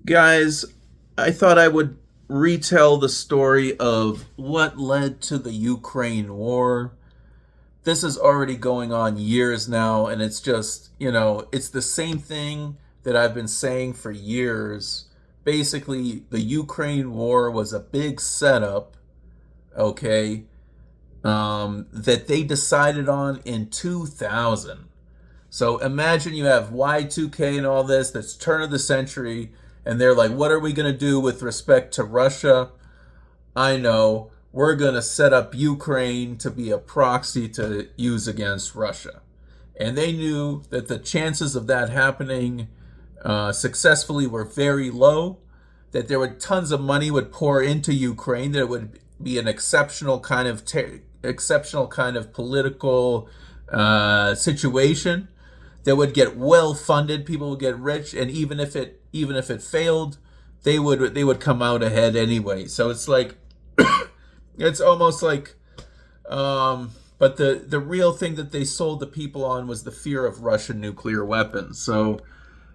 Guys, I thought I would retell the story of what led to the Ukraine war. This is already going on years now, and it's just, it's the same thing that I've been saying for years. Basically, the Ukraine war was a big setup, okay, that they decided on in 2000. So imagine you have Y2K and all this, that's turn of the century, and they're like, what are we going to do with respect to Russia? I know. We're going to set up Ukraine to be a proxy to use against Russia. And they knew that the chances of that happening successfully were very low, that there would tons of money would pour into Ukraine, that it would be an exceptional kind of political situation that would get well funded. People would get rich, and even if it failed, they would come out ahead anyway. So it's like it's almost like, but the real thing that they sold the people on was the fear of Russian nuclear weapons. So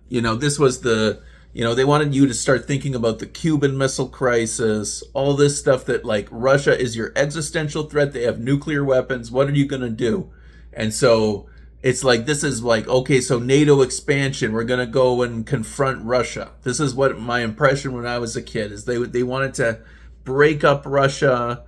this was they wanted you to start thinking about the Cuban Missile Crisis, all this stuff that like Russia is your existential threat. They have nuclear weapons. What are you going to do? And so it's like, this is like, okay, so NATO expansion, we're going to go and confront Russia. This is what my impression when I was a kid is they wanted to break up Russia,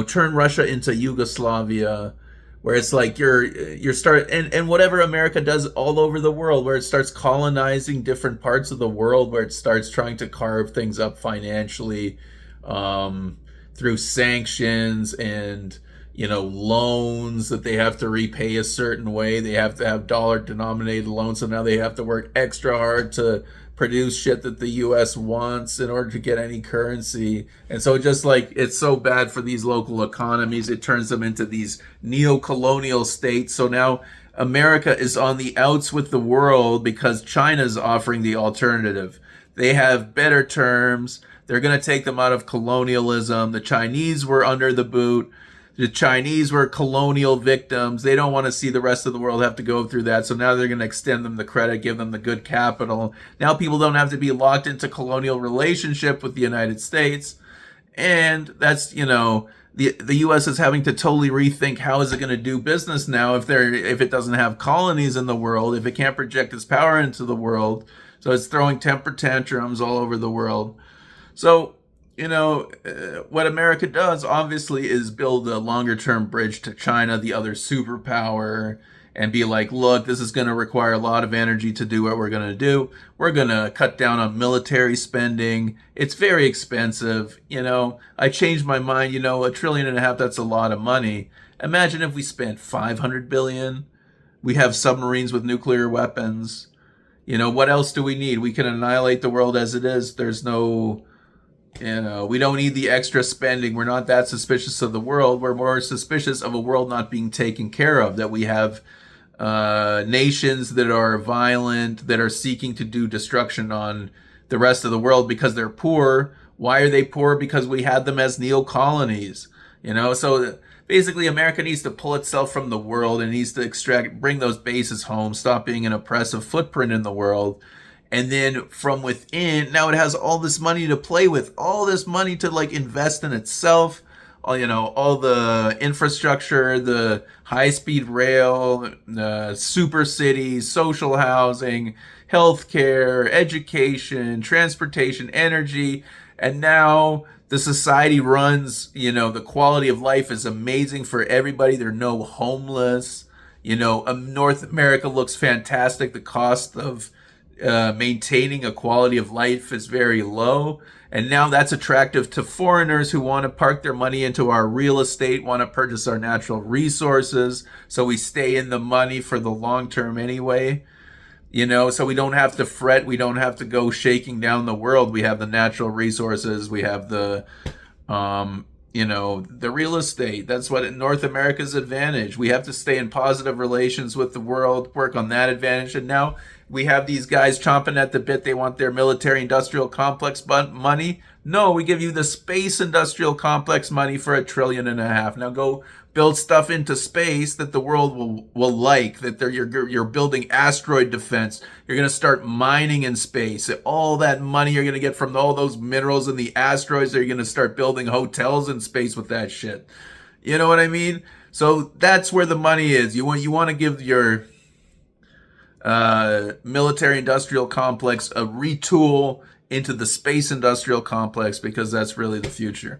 turn Russia into Yugoslavia, where it's like you're start and whatever America does all over the world, where it starts colonizing different parts of the world, where it starts trying to carve things up financially, through sanctions and loans that they have to repay a certain way. They have to have dollar denominated loans, so now they have to work extra hard to produce shit that the US wants in order to get any currency. And so just like it's so bad for these local economies, it turns them into these neo-colonial states. So now America is on the outs with the world because China's offering the alternative. They have better terms. They're going to take them out of colonialism. The Chinese were under the boot. The Chinese were colonial victims. They don't want to see the rest of the world have to go through that. So now they're going to extend them the credit, give them the good capital. Now people don't have to be locked into colonial relationship with the United States. And that's, the US is having to totally rethink how is it going to do business now if it doesn't have colonies in the world, if it can't project its power into the world. So it's throwing temper tantrums all over the world. So what America does obviously is build a longer term bridge to China, the other superpower, and be like, look, this is going to require a lot of energy to do what we're going to do. We're going to cut down on military spending. It's very expensive. I changed my mind. $1.5 trillion, that's a lot of money. Imagine if we spent 500 billion. We have submarines with nuclear weapons. What else do we need? We can annihilate the world as it is. There's no we don't need the extra spending. We're not that suspicious of the world. We're more suspicious of a world not being taken care of, that we have nations that are violent, that are seeking to do destruction on the rest of the world because they're poor. Why are they poor? Because we had them as neo-colonies. So basically America needs to pull itself from the world and needs to bring those bases home, stop being an oppressive footprint in the world. And then from within, now it has all this money to play with, all this money to like invest in itself, all the infrastructure, the high-speed rail, super cities, social housing, healthcare, education, transportation, energy. And now the society runs, the quality of life is amazing for everybody. There are no homeless. North America looks fantastic. The cost of maintaining a quality of life is very low. And now that's attractive to foreigners who want to park their money into our real estate, want to purchase our natural resources. So we stay in the money for the long term anyway. So we don't have to fret. We don't have to go shaking down the world. We have the natural resources. We have the real estate. That's what North America's advantage. We have to stay in positive relations with the world, work on that advantage. And now we have these guys chomping at the bit. They want their military industrial complex money. No, we give you the space industrial complex money for $1.5 trillion. Now go build stuff into space that the world will like. That you're building asteroid defense. You're going to start mining in space. All that money you're going to get from all those minerals in the asteroids. You're going to start building hotels in space with that shit. You know what I mean? So that's where the money is. You want to give your military industrial complex a retool into the space industrial complex, because that's really the future.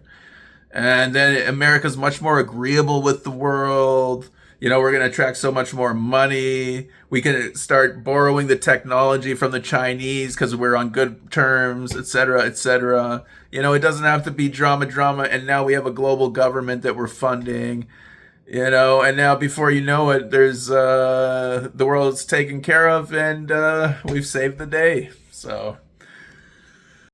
And then America's much more agreeable with the world. We're going to attract so much more money. We can start borrowing the technology from the Chinese because we're on good terms, et cetera, et cetera. It doesn't have to be drama. And now we have a global government that we're funding. And now before you know it, there's the world's taken care of, and we've saved the day. So